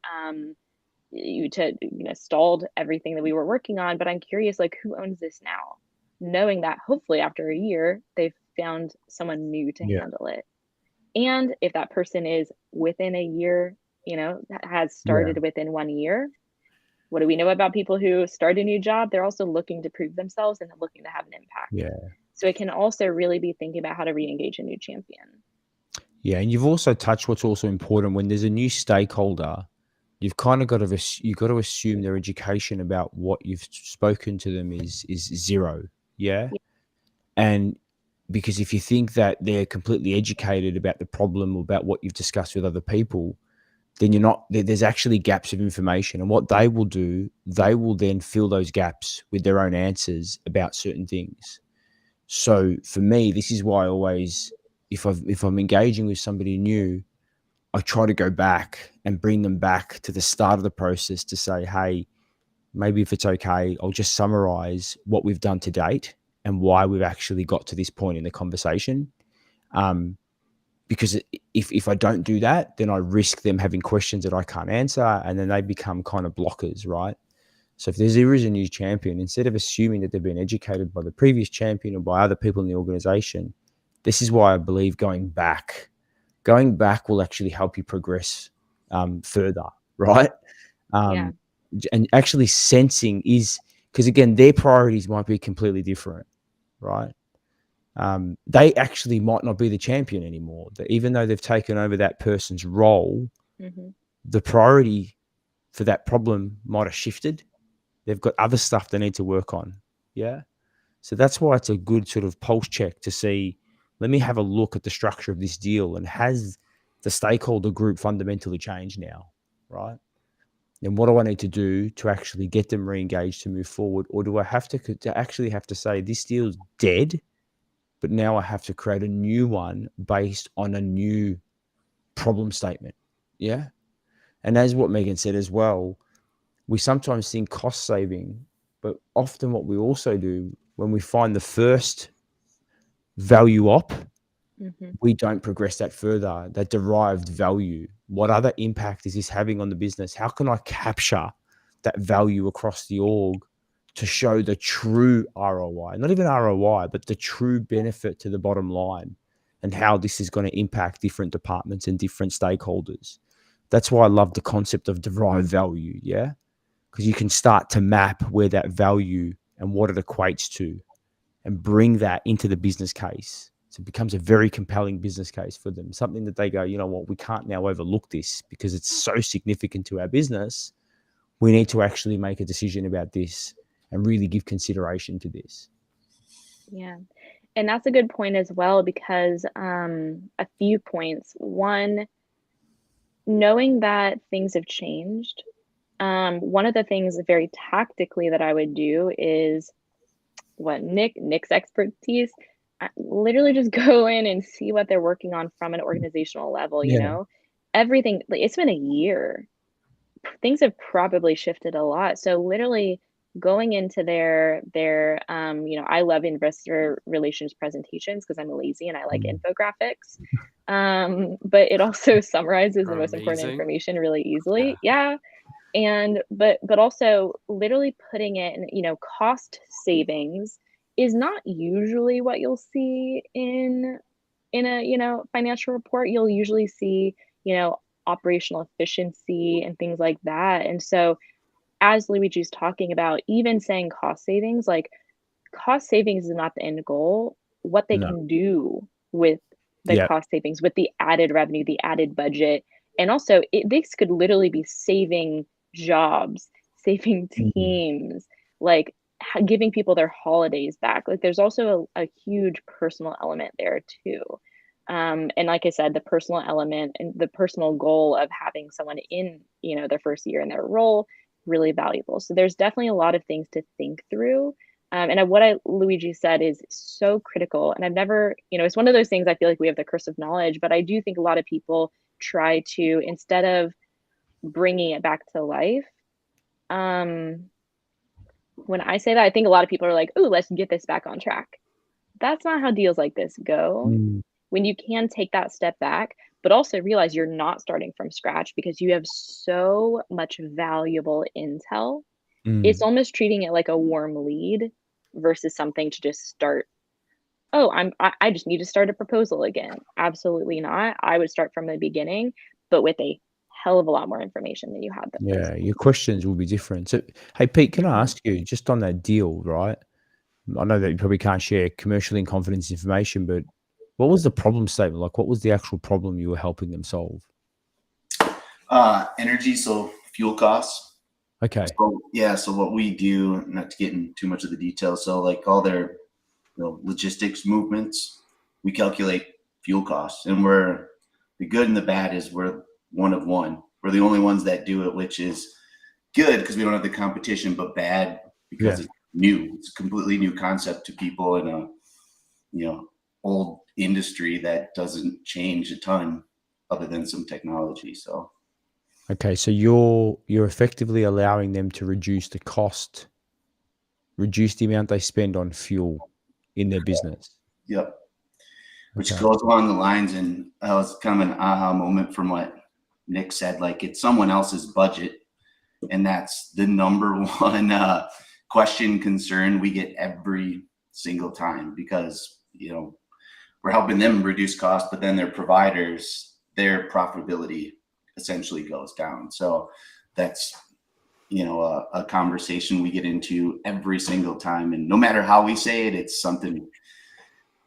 stalled everything that we were working on. But I'm curious, like, who owns this now? Knowing that hopefully after a year, they've found someone new to Yeah. handle it. And if that person is within a year, has started within 1 year, what do we know about people who start a new job? They're also looking to prove themselves and looking to have an impact. Yeah. So it can also really be thinking about how to re-engage a new champion. Yeah, and you've also touched what's also important when there's a new stakeholder. You've kind of got to assume their education about what you've spoken to them is zero. Yeah, Yeah. and because if you think that they're completely educated about the problem or about what you've discussed with other people, then you're not. There's actually gaps of information, and what they will do, they will then fill those gaps with their own answers about certain things. So for me, this is why I always, if I'm engaging with somebody new, I try to go back and bring them back to the start of the process to say, hey, maybe if it's okay, I'll just summarize what we've done to date and why we've actually got to this point in the conversation. Because if I don't do that, then I risk them having questions that I can't answer, and then they become kind of blockers, right? So if there is a new champion, instead of assuming that they've been educated by the previous champion or by other people in the organization, this is why I believe going back will actually help you progress further, right? Yeah. And actually sensing is, because again, their priorities might be completely different, right? They actually might not be the champion anymore. Even though they've taken over that person's role, Mm-hmm. the priority for that problem might have shifted. They've got other stuff they need to work on. Yeah. So that's why it's a good sort of pulse check to see, let me have a look at the structure of this deal, and has the stakeholder group fundamentally changed now, right? And what do I need to do to actually get them re-engaged to move forward? Or do I have to actually have to say this deal's dead, but now I have to create a new one based on a new problem statement? Yeah. And as what Megan said as well, we sometimes think cost saving, but often what we also do when we find the first value op, Mm-hmm. we don't progress that further, that derived value. What other impact is this having on the business? How can I capture that value across the org to show the true ROI, not even ROI, but the true benefit to the bottom line, and how this is going to impact different departments and different stakeholders? That's why I love the concept of derived value. Yeah. Because you can start to map where that value and what it equates to and bring that into the business case. So it becomes a very compelling business case for them, something that they go, you know what, we can't now overlook this because it's so significant to our business. We need to actually make a decision about this and really give consideration to this. Yeah. And that's a good point as well, because a few points. One, knowing that things have changed. One of the things very tactically that I would do is what Nick's expertise, literally just go in and see what they're working on from an organizational level, Yeah. Everything, like, it's been a year. Things have probably shifted a lot. So literally going into their I love investor relations presentations because I'm lazy and I like infographics. But it also summarizes the Are most important amazing. information really easily. Yeah. And but also literally putting it in, cost savings is not usually what you'll see in a, financial report. You'll usually see, operational efficiency and things like that. And so as Luigi's talking about, even saying cost savings, like cost savings is not the end goal. What they No. can do with the Yeah. cost savings, with the added revenue, the added budget, and also this could literally be saving jobs, saving Mm. teams, like giving people their holidays back. Like there's also a huge personal element there too. And like I said, the personal element and the personal goal of having someone in, their first year in their role, really valuable. So there's definitely a lot of things to think through. And what Luigi said is so critical. And I've never, it's one of those things I feel like we have the curse of knowledge, but I do think a lot of people try to, instead of bringing it back to life, when I say that, I think a lot of people are like, "Ooh, let's get this back on track." That's not how deals like this go. Mm, When you can take that step back, but also realize you're not starting from scratch because you have so much valuable intel. It's mm. almost treating it like a warm lead versus something to just start. Oh, I just need to start a proposal again. Absolutely not. I would start from the beginning, but with a hell of a lot more information than you had the first Yeah, time. your questions will be different. So, hey, Pete, can I Mhm. ask you just on that deal, right? I know that you probably can't share commercially in confidence information, but what was the problem statement? Like, what was the actual problem you were helping them solve? Energy, so fuel costs. Okay. So yeah, so what we do, not to get into too much of the details, so like all their logistics movements, we calculate fuel costs, and we're the good and the bad is we're one of one. We're the only ones that do it, which is good because we don't have the competition, but bad because Yeah. it's new. It's a completely new concept to people in a old industry that doesn't change a ton other than some technology. So Okay. So you're effectively allowing them to reduce the cost, reduce the amount they spend on fuel in their business. yep. Which Okay. goes along the lines, and that was kind of an aha moment from what Nick said. Like it's someone else's budget, and that's the number one question concern we get every single time because we're helping them reduce costs, but then their providers, their profitability essentially goes down. So that's a conversation we get into every single time, and no matter how we say it, it's something.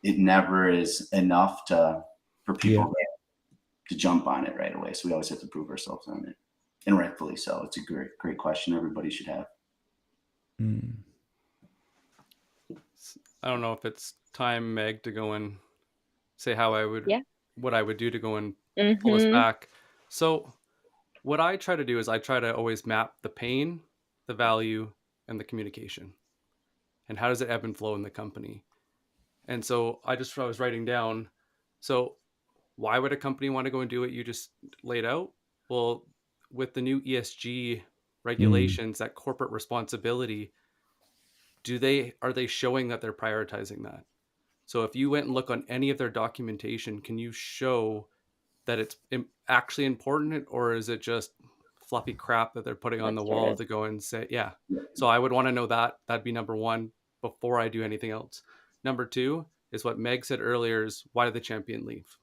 It never is enough for Yeah. people to jump on it right away. So we always have to prove ourselves on it, and rightfully so. It's a great question everybody should have. Mm. I don't know if it's time, Meg, to go and say how I would, Yeah. what I would do to go and pull us Mhm. back. So, what I try to do is I try to always map the pain, the value, and the communication. And how does it ebb and flow in the company? And so I was writing down, so why would a company want to go and do what you just laid out? Well, with the new ESG Mm. regulations, that corporate responsibility, are they showing that they're prioritizing that? So if you went and look on any of their documentation, can you show that it's actually important, or is it just fluffy crap that they're putting on Lip the wall service. to go and say, yeah. Yeah, So I would want to know that. That'd be number one before I do anything else. Number two is what Meg said earlier: is why did the champion leave?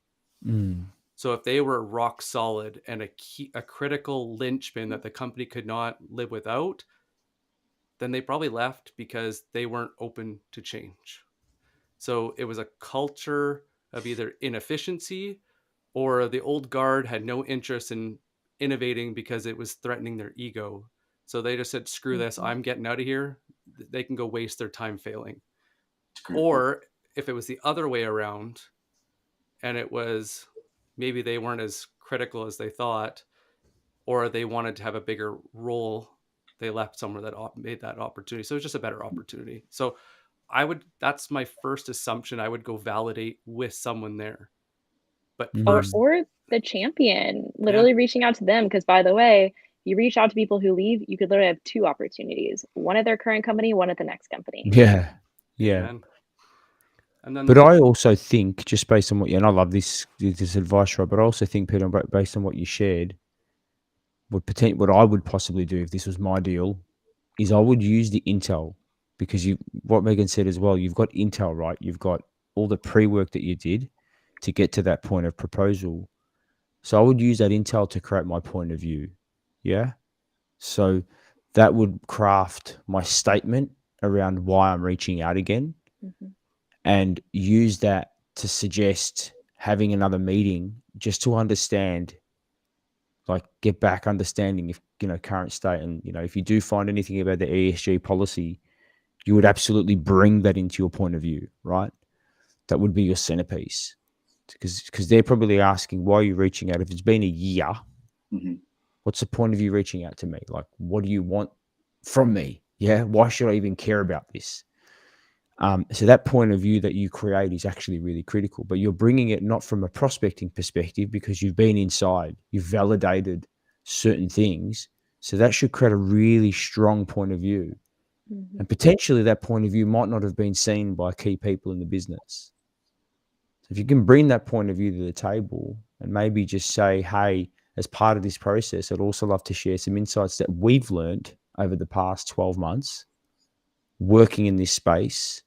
Mm. So if they were rock solid and a critical linchpin that the company could not live without, then they probably left because they weren't open to change. So it was a culture of either inefficiency, or the old guard had no interest in innovating because it was threatening their ego. So they just said, screw this, Mhm. I'm getting out of here. They can go waste their time failing. it's a great point. Or if it was the other way around, and it was maybe they weren't as critical as they thought, or they wanted to have a bigger role, they left somewhere that made that opportunity. So it's just a better opportunity. So that's my first assumption. I would go validate with someone there. But Or first, Mm. or the champion, yeah, literally reaching out to them, because by the way, you reach out to people who leave, you could literally have two opportunities, one at their current company, one at the next company. Yeah. Yeah. amen. And then But I also think, just based on and I love this advice, right? But I also think, Peter, based on what you shared, what I would possibly do if this was my deal is I would use the intel, because what Megan said as well, you've got intel, right? You've got all the pre-work that you did to get to that point of proposal. So I would use that intel to create my point of view. Yeah. So that would craft my statement around why I'm reaching out again, Mhm. and use that to suggest having another meeting just to understand, like get back understanding if current state, and if you do find anything about the ESG policy, you would absolutely bring that into your point of view, right? That would be your centerpiece. because they're probably asking, why are you reaching out? If it's been a year, what's the point of you reaching out to me? Like, what do you want from me? Yeah. Why should I even care about this? So that point of view that you create is actually really critical, but you're bringing it not from a prospecting perspective because you've been inside, you've validated certain things. So that should create a really strong point of view. And potentially that point of view might not have been seen by key people in the business. So if you can bring that point of view to the table and maybe just say, hey, as part of this process, I'd also love to share some insights that we've learned over the past 12 months working in this space,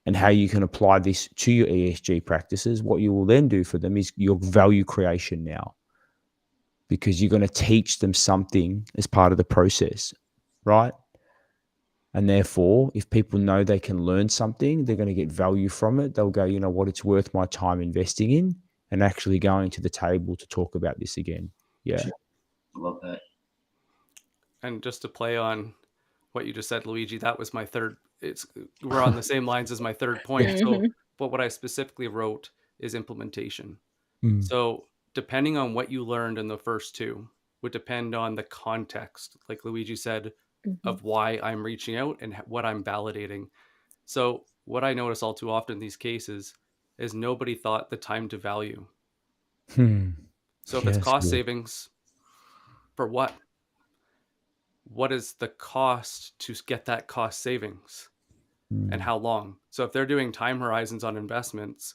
and how you can apply this to your ESG practices. What you will then do for them is your value creation now, because you're going to teach them something as part of the process, right? And therefore, if people know they can learn something, they're going to get value from it. They'll go, you know what, it's worth my time investing in, and actually going to the table to talk about this again. Yeah. Sure. I love that. And just to play on what you just said, Luigi, that was my third. We're on the same lines as my third point. So, but what I specifically wrote is implementation. So, depending on what you learned in the first two, would depend on the context, like Luigi said, of why I'm reaching out and what I'm validating. So, what I notice all too often in these cases is nobody thought the time to value. So, if it's cost savings, for what? What is the cost to get that cost savings and how long? So if they're doing time horizons on investments,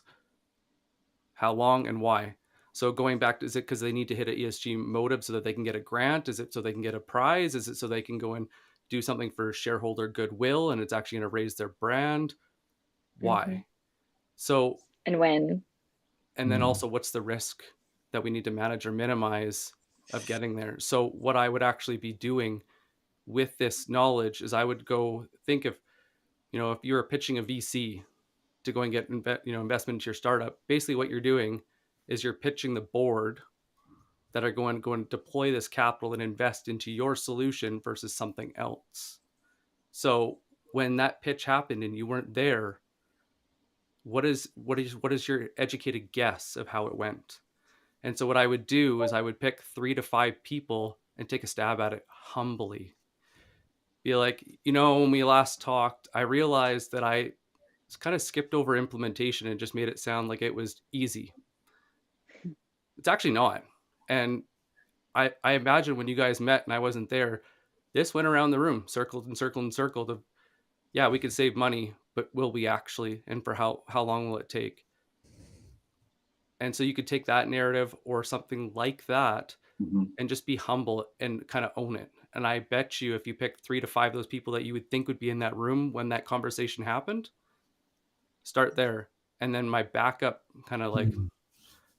how long and why? So going back, is it because they need to hit an ESG motive so that they can get a grant? Is it so they can get a prize? Is it so they can go and do something for shareholder goodwill and it's actually going to raise their brand? Why? So, and when? And then also, what's the risk that we need to manage or minimize of getting there? So what I would actually be doing with this knowledge is I would go think of, if you're pitching a VC to go and get investment into your startup, basically what you're doing is you're pitching the board that are going to go and deploy this capital and invest into your solution versus something else. So when that pitch happened and you weren't there, what is your educated guess of how it went? And so what I would do is I would pick 3 to 5 people and take a stab at it humbly. Be like, when we last talked, I realized that I kind of skipped over implementation and just made it sound like it was easy. It's actually not. And I imagine when you guys met and I wasn't there, this went around the room, circled and circled and circled of, yeah, we could save money, but will we actually? And for how long will it take? And so you could take that narrative or something like that and just be humble and kind of own it. And I bet you if you pick 3 to 5 of those people that you would think would be in that room when that conversation happened, start there. And then my backup kind of like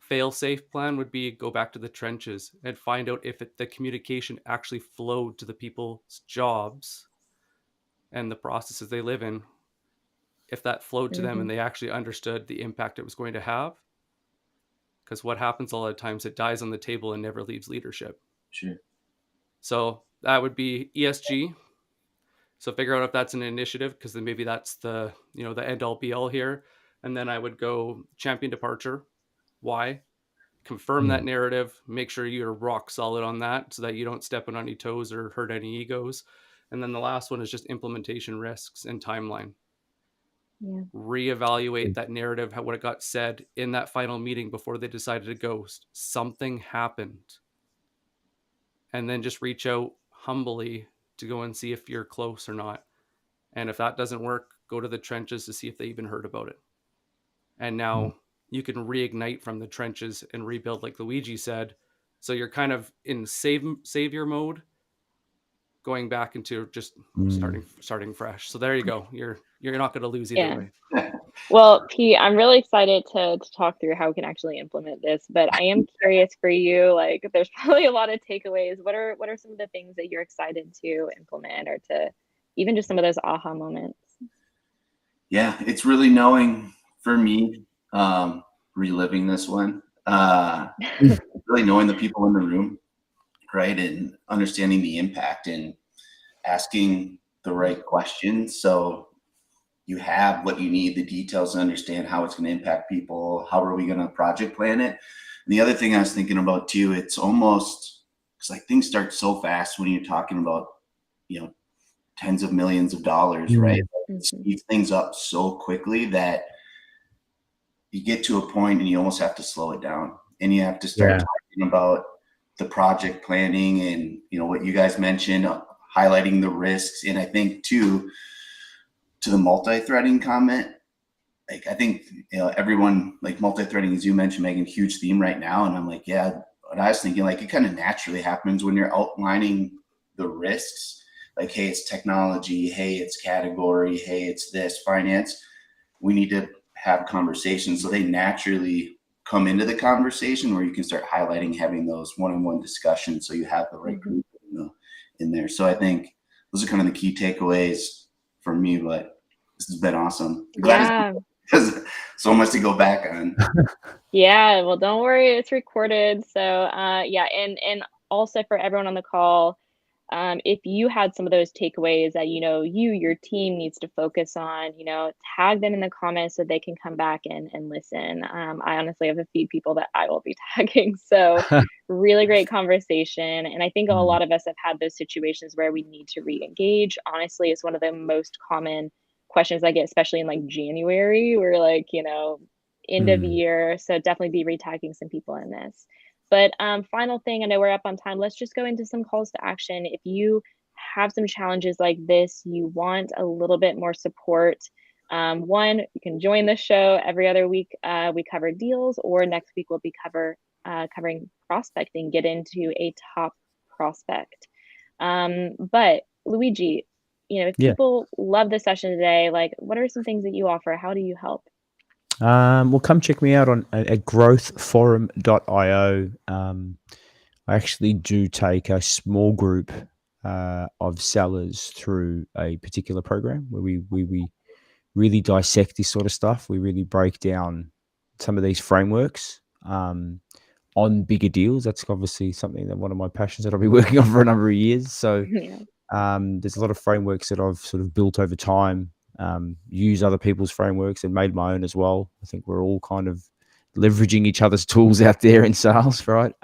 fail safe plan would be go back to the trenches and find out if the communication actually flowed to the people's jobs and the processes they live in. If that flowed to them and they actually understood the impact it was going to have. Because what happens a lot of times, it dies on the table and never leaves leadership. Sure. So that would be ESG. So figure out if that's an initiative, because then maybe that's the end all be all here. And then I would go champion departure. Why? Confirm that narrative. Make sure you're rock solid on that so that you don't step on any toes or hurt any egos. And then the last one is just implementation risks and timeline. Yeah. Reevaluate that narrative, what it got said in that final meeting before they decided to ghost. Something happened. And then just reach out humbly to go and see if you're close or not. And if that doesn't work, go to the trenches to see if they even heard about it. And now you can reignite from the trenches and rebuild, like Luigi said. So you're kind of in savior mode, going back into just starting fresh. So there you go. You're not going to lose either way. Well, Pete, I'm really excited to talk through how we can actually implement this, but I am curious for you, like there's probably a lot of takeaways. What are some of the things that you're excited to implement, or to even just some of those aha moments? Yeah, it's really knowing for me, reliving this one, really knowing the people in the room, right? And understanding the impact and asking the right questions. So you have what you need, the details to understand how it's going to impact people. How are we going to project plan it? And the other thing I was thinking about too, it's almost, because like things start so fast when you're talking about, tens of millions of dollars, right? It speeds things up so quickly that you get to a point and you almost have to slow it down, and you have to start talking about the project planning and what you guys mentioned, highlighting the risks. And I think too, to the multi-threading comment, like I think everyone, like multi-threading, as you mentioned, Megan, huge theme right now. And I'm like, yeah, what I was thinking, like it kind of naturally happens when you're outlining the risks. Like, hey, it's technology, hey, it's category, hey, it's this finance. We need to have conversations, so they naturally come into the conversation where you can start highlighting, having those one-on-one discussions, so you have the right group in there. So I think those are kind of the key takeaways for me. But this has been awesome. Because so much to go back on. Yeah, well, don't worry, it's recorded. So yeah, and also for everyone on the call, if you had some of those takeaways that your team needs to focus on, tag them in the comments so they can come back and listen. I honestly have a few people that I will be tagging. So really great conversation. And I think a lot of us have had those situations where we need to re-engage. Honestly, it's one of the most common questions I get, especially in like January. We're like, end of year. So definitely be retagging some people in this. But final thing, I know we're up on time. Let's just go into some calls to action. If you have some challenges like this, you want a little bit more support. One, you can join the show every other week. We cover deals, or next week we'll be covering prospecting, get into a top prospect. But Luigi, if people love the session today, like what are some things that you offer? How do you help? Well, come check me out on at growthforum.io. I actually do take a small group of sellers through a particular program where we really dissect this sort of stuff. We really break down some of these frameworks on bigger deals. That's obviously something that one of my passions that I'll be working on for a number of years. So there's a lot of frameworks that I've sort of built over time, use other people's frameworks and made my own as well. I think we're all kind of leveraging each other's tools out there in sales, right?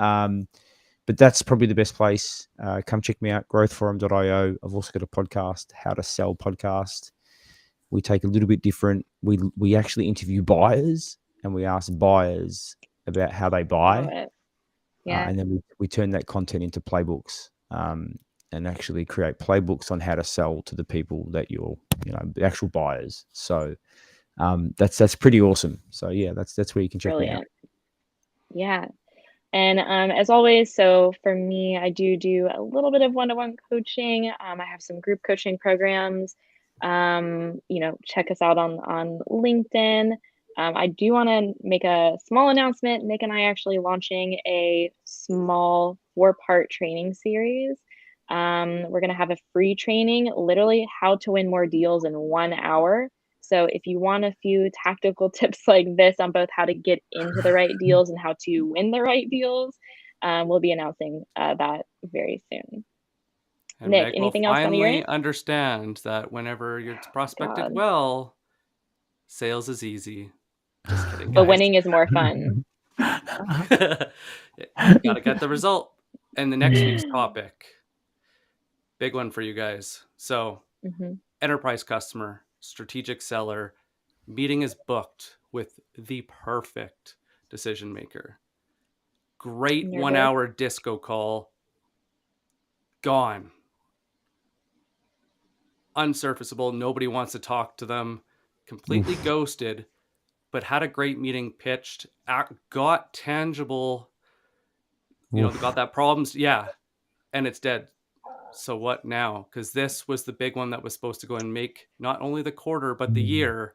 But that's probably the best place. Come check me out, growthforum.io. I've also got a podcast, How to Sell podcast. We take a little bit different. We actually interview buyers and we ask buyers about how they buy. And then we turn that content into playbooks and actually create playbooks on how to sell to the people that you're, the actual buyers. So that's pretty awesome. So yeah, that's where you can check me out. Yeah. And as always, so for me, I do a little bit of one-to-one coaching. I have some group coaching programs. Check us out on LinkedIn. I do want to make a small announcement. Nick and I are actually launching a small 4-part training series. We're going to have a free training, literally how to win more deals in 1 hour. So if you want a few tactical tips like this on both how to get into the right deals and how to win the right deals, we'll be announcing that very soon. And Nick, Meg anything will else on your finally end? understand that whenever you're prospected well, sales is easy. Just kidding, guys. But winning is more fun. Gotta get the result. And the next week's topic, big one for you guys. So enterprise customer, strategic seller, meeting is booked with the perfect decision maker. Great 1 hour disco call, gone. Unsurfaceable, nobody wants to talk to them, completely ghosted, but had a great meeting, pitched, got tangible, got that problems, and it's dead. So what now? Because this was the big one that was supposed to go and make not only the quarter but the year.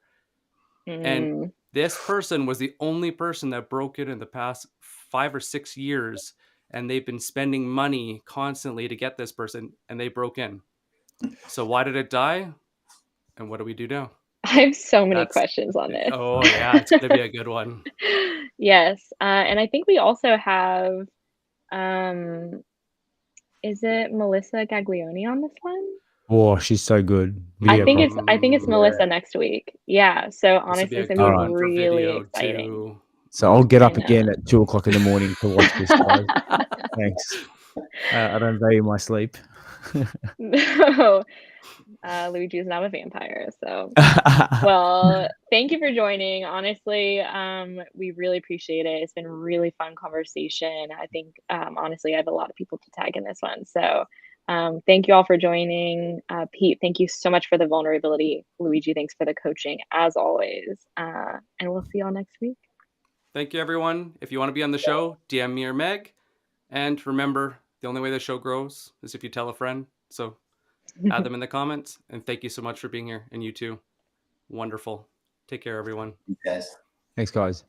And this person was the only person that broke it in the past 5 or 6 years, and they've been spending money constantly to get this person, and they broke in. So why did it die? And what do we do now? I have so many questions on this. Oh yeah, it's gonna be a good one. Yes. And I think we also have is it Melissa Gaglione on this one? Oh, she's so good. I Video think conference. it's Melissa next week. Yeah. So This would honestly, be a it's gonna good be Alright. one for really video exciting. too. So I'll get I up again know. at 2:00 in the morning to watch this, guys. Thanks. I don't value my sleep. No. Luigi is not a vampire, so well, thank you for joining. Honestly, we really appreciate it. It's been a really fun conversation. I think, honestly, I have a lot of people to tag in this one. So, thank you all for joining. Pete, thank you so much for the vulnerability. Luigi, thanks for the coaching as always. And we'll see y'all next week. Thank you, everyone. If you want to be on the show, DM me or Meg. And remember, the only way the show grows is if you tell a friend. So add them in the comments. And thank you so much for being here. And you too. Wonderful. Take care, everyone. You guys. Thanks, guys.